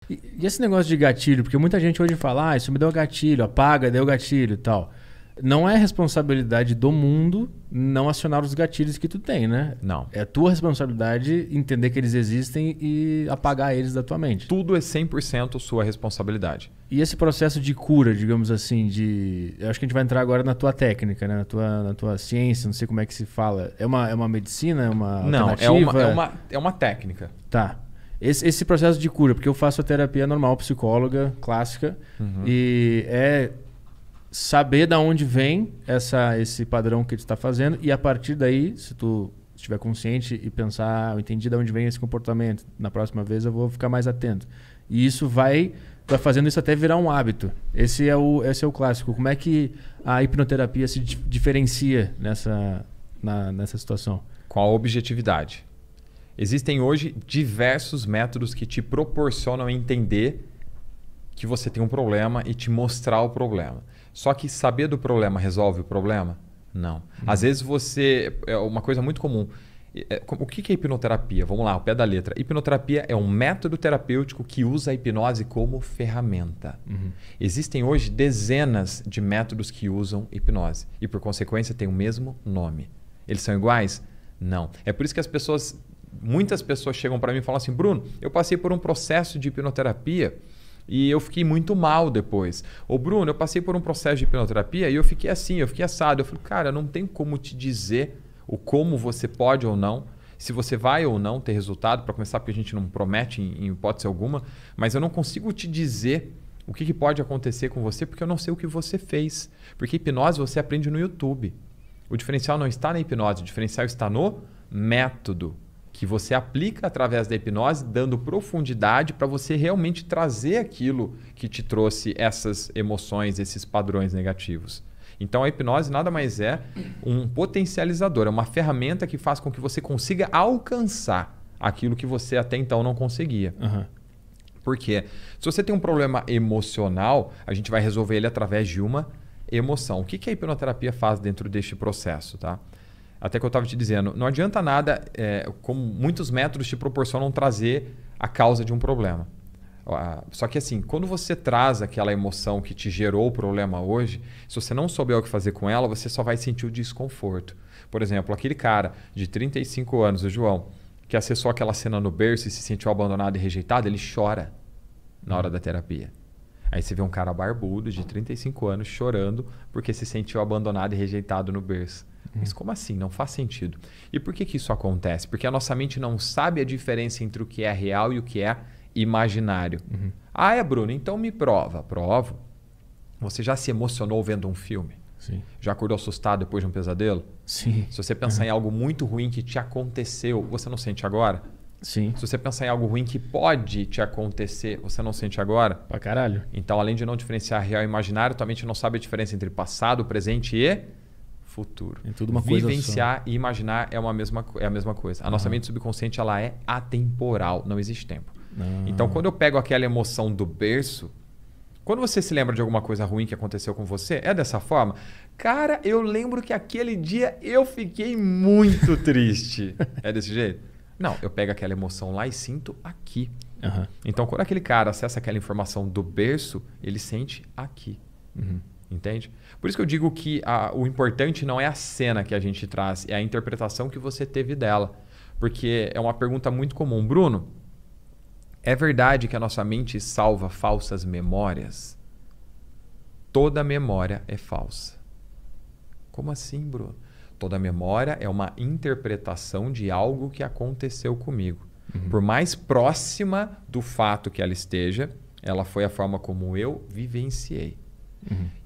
E esse negócio de gatilho? Porque muita gente hoje fala, isso me deu gatilho, apaga, deu gatilho e tal. Não é responsabilidade do mundo não acionar os gatilhos que tu tem, né? Não. É tua responsabilidade entender que eles existem e apagar eles da tua mente. Tudo é 100% sua responsabilidade. E esse processo de cura, digamos assim, eu acho que a gente vai entrar agora na tua técnica, né? Na tua ciência, não sei como é que se fala. É uma medicina? É uma alternativa? Não, é uma técnica. Tá. Esse processo de cura, porque eu faço a terapia normal, psicóloga, clássica, e é saber da onde vem esse padrão que tu está fazendo e a partir daí, se tu estiver consciente e pensar, eu entendi de onde vem esse comportamento, na próxima vez eu vou ficar mais atento. E isso vai fazendo isso até virar um hábito. Esse é o clássico. Como é que a hipnoterapia se diferencia nessa situação? Com a objetividade. Existem hoje diversos métodos que te proporcionam entender que você tem um problema e te mostrar o problema. Só que saber do problema resolve o problema? Não. Às vezes é uma coisa muito comum. O que é hipnoterapia? Vamos lá, ao pé da letra. Hipnoterapia é um método terapêutico que usa a hipnose como ferramenta. Existem hoje dezenas de métodos que usam hipnose e, por consequência, têm o mesmo nome. Eles são iguais? Não. É por isso que muitas pessoas chegam para mim e falam assim, Bruno, eu passei por um processo de hipnoterapia e eu fiquei muito mal depois. Ou Bruno, eu passei por um processo de hipnoterapia e eu fiquei assim, eu fiquei assado. Eu falei, cara, não tem como te dizer o como você pode ou não, se você vai ou não ter resultado, para começar, porque a gente não promete em hipótese alguma, mas eu não consigo te dizer o que pode acontecer com você, porque eu não sei o que você fez. Porque hipnose você aprende no YouTube. O diferencial não está na hipnose, o diferencial está no método que você aplica através da hipnose, dando profundidade para você realmente trazer aquilo que te trouxe essas emoções, esses padrões negativos. Então a hipnose nada mais é um potencializador, é uma ferramenta que faz com que você consiga alcançar aquilo que você até então não conseguia. Por quê? Se você tem um problema emocional, a gente vai resolver ele através de uma emoção. O que a hipnoterapia faz dentro deste processo? Tá? Até que eu estava te dizendo, não adianta nada, como muitos métodos te proporcionam trazer a causa de um problema. Só que assim, quando você traz aquela emoção que te gerou o problema hoje, se você não souber o que fazer com ela, você só vai sentir o desconforto. Por exemplo, aquele cara de 35 anos, o João, que acessou aquela cena no berço e se sentiu abandonado e rejeitado, ele chora na hora da terapia. Aí você vê um cara barbudo de 35 anos chorando porque se sentiu abandonado e rejeitado no berço. Mas como assim? Não faz sentido. E por que isso acontece? Porque a nossa mente não sabe a diferença entre o que é real e o que é imaginário. Bruno, então me prova. Provo. Você já se emocionou vendo um filme? Sim. Já acordou assustado depois de um pesadelo? Sim. Se você pensar em algo muito ruim que te aconteceu, você não sente agora? Sim. Se você pensar em algo ruim que pode te acontecer, você não sente agora? Pra caralho. Então, além de não diferenciar real e imaginário, tua mente não sabe a diferença entre passado, presente e futuro. É tudo uma coisa Vivenciar e imaginar é a mesma coisa. A nossa mente subconsciente ela é atemporal, não existe tempo. Então, quando eu pego aquela emoção do berço, quando você se lembra de alguma coisa ruim que aconteceu com você, é dessa forma? Cara, eu lembro que aquele dia eu fiquei muito triste. É desse jeito? Não, eu pego aquela emoção lá e sinto aqui. Então, quando aquele cara acessa aquela informação do berço, ele sente aqui. Entende? Por isso que eu digo que o importante não é a cena que a gente traz, é a interpretação que você teve dela. Porque é uma pergunta muito comum. Bruno, é verdade que a nossa mente salva falsas memórias? Toda memória é falsa. Como assim, Bruno? Toda memória é uma interpretação de algo que aconteceu comigo. Por mais próxima do fato que ela esteja, ela foi a forma como eu vivenciei.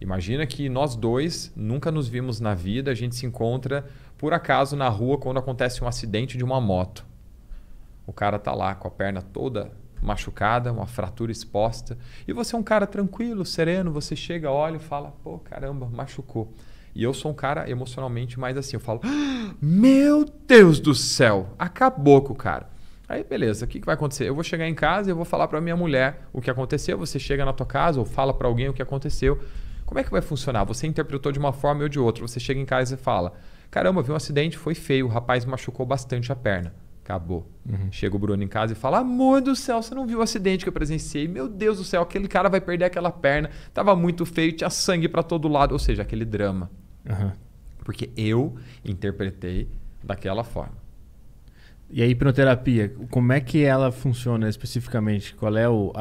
Imagina que nós dois nunca nos vimos na vida, a gente se encontra por acaso na rua quando acontece um acidente de uma moto. O cara tá lá com a perna toda machucada, uma fratura exposta, e você é um cara tranquilo, sereno, você chega, olha e fala, pô, caramba, machucou. E eu sou um cara emocionalmente mais assim, eu falo, meu Deus do céu, acabou com o cara. Aí beleza, o que vai acontecer? Eu vou chegar em casa e eu vou falar para minha mulher o que aconteceu, você chega na tua casa ou fala para alguém o que aconteceu. Como é que vai funcionar? Você interpretou de uma forma ou de outra, você chega em casa e fala, caramba, vi um acidente, foi feio, o rapaz machucou bastante a perna. Acabou. Chega o Bruno em casa e fala: amor do céu, você não viu o acidente que eu presenciei? Meu Deus do céu, aquele cara vai perder aquela perna. Tava muito feio, tinha sangue para todo lado. Ou seja, aquele drama. Porque eu interpretei daquela forma. E a hipnoterapia, como é que ela funciona especificamente? Qual é o...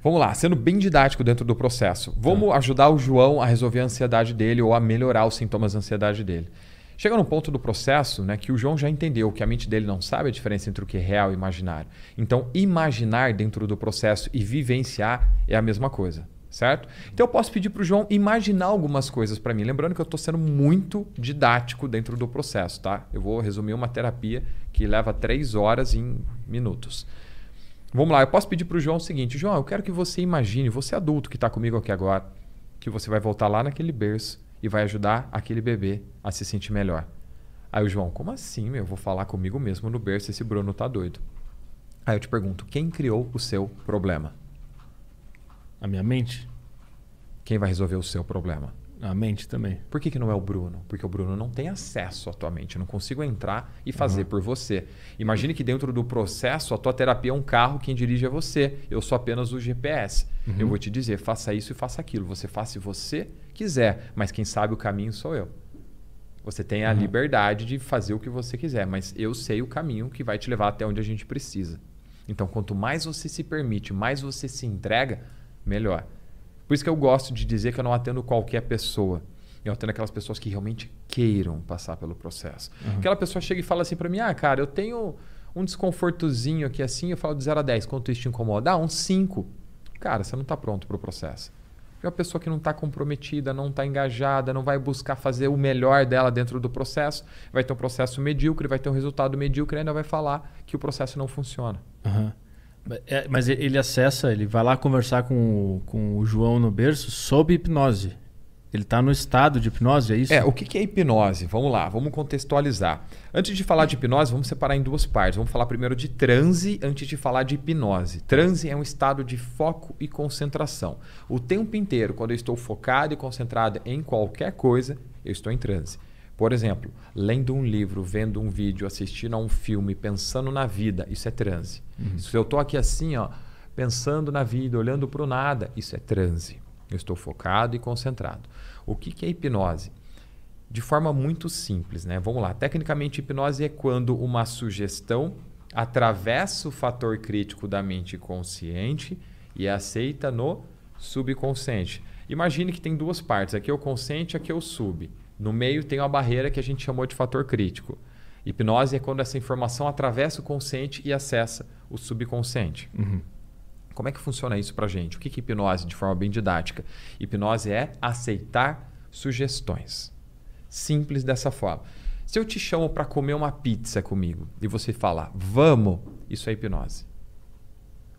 Vamos lá, sendo bem didático dentro do processo. Vamos ajudar o João a resolver a ansiedade dele ou a melhorar os sintomas da ansiedade dele. Chega num ponto do processo, né, que o João já entendeu que a mente dele não sabe a diferença entre o que é real e imaginário. Então, imaginar dentro do processo e vivenciar é a mesma coisa, certo? Então, eu posso pedir para o João imaginar algumas coisas para mim. Lembrando que eu estou sendo muito didático dentro do processo, tá? Eu vou resumir uma terapia que leva 3 horas em minutos. Vamos lá, eu posso pedir para o João o seguinte: João, eu quero que você imagine, você adulto que está comigo aqui agora, que você vai voltar lá naquele berço e vai ajudar aquele bebê a se sentir melhor. Aí o João: como assim, meu? Eu vou falar comigo mesmo no berço, esse Bruno tá doido. Aí eu te pergunto: quem criou o seu problema? A minha mente? Quem vai resolver o seu problema? A mente também. Por que não é o Bruno? Porque o Bruno não tem acesso à tua mente. Eu não consigo entrar e fazer por você. Imagine que dentro do processo, a tua terapia é um carro, quem dirige é você. Eu sou apenas o GPS. Eu vou te dizer: faça isso e faça aquilo. Você faça se você quiser, mas quem sabe o caminho sou eu. Você tem a liberdade de fazer o que você quiser, mas eu sei o caminho que vai te levar até onde a gente precisa. Então, quanto mais você se permite, mais você se entrega, melhor. Por isso que eu gosto de dizer que eu não atendo qualquer pessoa. Eu atendo aquelas pessoas que realmente queiram passar pelo processo. Aquela pessoa chega e fala assim para mim: ah, cara, eu tenho um desconfortozinho aqui assim. Eu falo de 0 a 10. Quanto isso te incomoda? Ah, um 5. Cara, você não está pronto para o processo. É uma pessoa que não está comprometida, não está engajada, não vai buscar fazer o melhor dela dentro do processo. Vai ter um processo medíocre, vai ter um resultado medíocre e ainda vai falar que o processo não funciona. Mas ele acessa, ele vai lá conversar com o João no berço sob hipnose. Ele está no estado de hipnose, é isso? O que é hipnose? Vamos lá, vamos contextualizar. Antes de falar de hipnose, vamos separar em 2 partes. Vamos falar primeiro de transe antes de falar de hipnose. Transe é um estado de foco e concentração. O tempo inteiro, quando eu estou focado e concentrado em qualquer coisa, eu estou em transe. Por exemplo, lendo um livro, vendo um vídeo, assistindo a um filme, pensando na vida, isso é transe. Se eu estou aqui assim, ó, pensando na vida, olhando para o nada, isso é transe. Eu estou focado e concentrado. O que é hipnose? De forma muito simples, né? Vamos lá. Tecnicamente, hipnose é quando uma sugestão atravessa o fator crítico da mente consciente e é aceita no subconsciente. Imagine que tem 2 partes. Aqui é o consciente, aqui é o sub. No meio tem uma barreira que a gente chamou de fator crítico. Hipnose é quando essa informação atravessa o consciente e acessa o subconsciente. Como é que funciona isso pra gente? O que é hipnose de forma bem didática? Hipnose é aceitar sugestões. Simples dessa forma. Se eu te chamo para comer uma pizza comigo e você falar, vamos, isso é hipnose.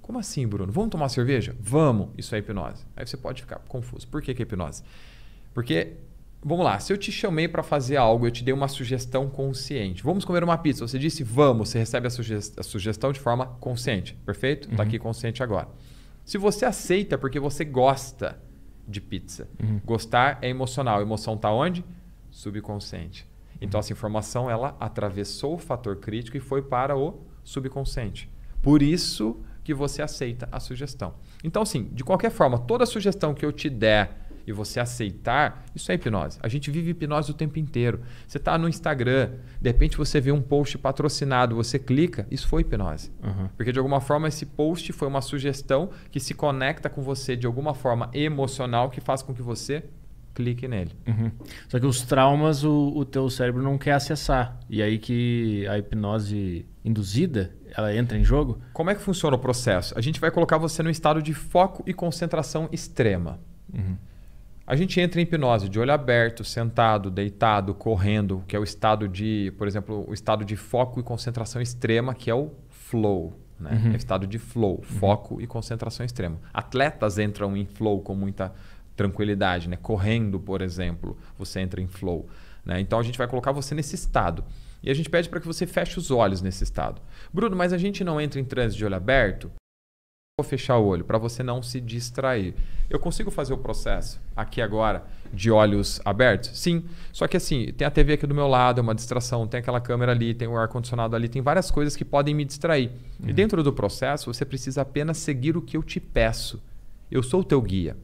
Como assim, Bruno? Vamos tomar cerveja? Vamos, isso é hipnose. Aí você pode ficar confuso. Por que é hipnose? Porque, vamos lá, se eu te chamei para fazer algo, eu te dei uma sugestão consciente. Vamos comer uma pizza. Você disse vamos, você recebe a sugestão de forma consciente. Perfeito? Está aqui consciente agora. Se você aceita porque você gosta de pizza. Gostar é emocional. A emoção está onde? Subconsciente. Então, essa informação ela atravessou o fator crítico e foi para o subconsciente. Por isso que você aceita a sugestão. Então, assim, de qualquer forma, toda sugestão que eu te der e você aceitar, isso é hipnose. A gente vive hipnose o tempo inteiro. Você está no Instagram, de repente você vê um post patrocinado, você clica, isso foi hipnose. Porque de alguma forma esse post foi uma sugestão que se conecta com você de alguma forma emocional que faz com que você clique nele. Só que os traumas o teu cérebro não quer acessar. E aí que a hipnose induzida, ela entra em jogo? Como é que funciona o processo? A gente vai colocar você no estado de foco e concentração extrema. A gente entra em hipnose de olho aberto, sentado, deitado, correndo, que é o estado de, por exemplo, o estado de foco e concentração extrema, que é o flow. Né? É o estado de flow, foco e concentração extrema. Atletas entram em flow com muita tranquilidade, né? Correndo, por exemplo, você entra em flow. Né? Então a gente vai colocar você nesse estado. E a gente pede para que você feche os olhos nesse estado. Bruno, mas a gente não entra em transe de olho aberto? vou fechar o olho para você não se distrair. Eu consigo fazer o processo aqui agora de olhos abertos? Sim. Só que assim, tem a TV aqui do meu lado, é uma distração, tem aquela câmera ali, tem o ar-condicionado ali, tem várias coisas que podem me distrair. E dentro do processo, você precisa apenas seguir o que eu te peço. Eu sou o teu guia.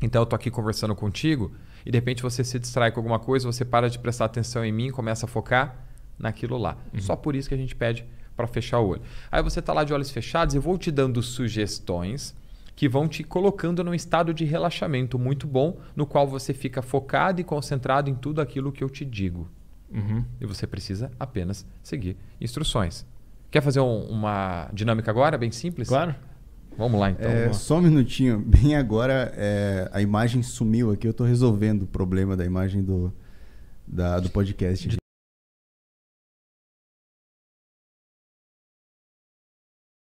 Então eu tô aqui conversando contigo e de repente você se distrai com alguma coisa, você para de prestar atenção em mim, começa a focar naquilo lá. Só por isso que a gente pede para fechar o olho. Aí você está lá de olhos fechados, eu vou te dando sugestões que vão te colocando num estado de relaxamento muito bom, no qual você fica focado e concentrado em tudo aquilo que eu te digo. E você precisa apenas seguir instruções. Quer fazer uma dinâmica agora, bem simples? Claro. Vamos lá, então. Só um minutinho. Bem agora, a imagem sumiu aqui. Eu estou resolvendo o problema da imagem do podcast.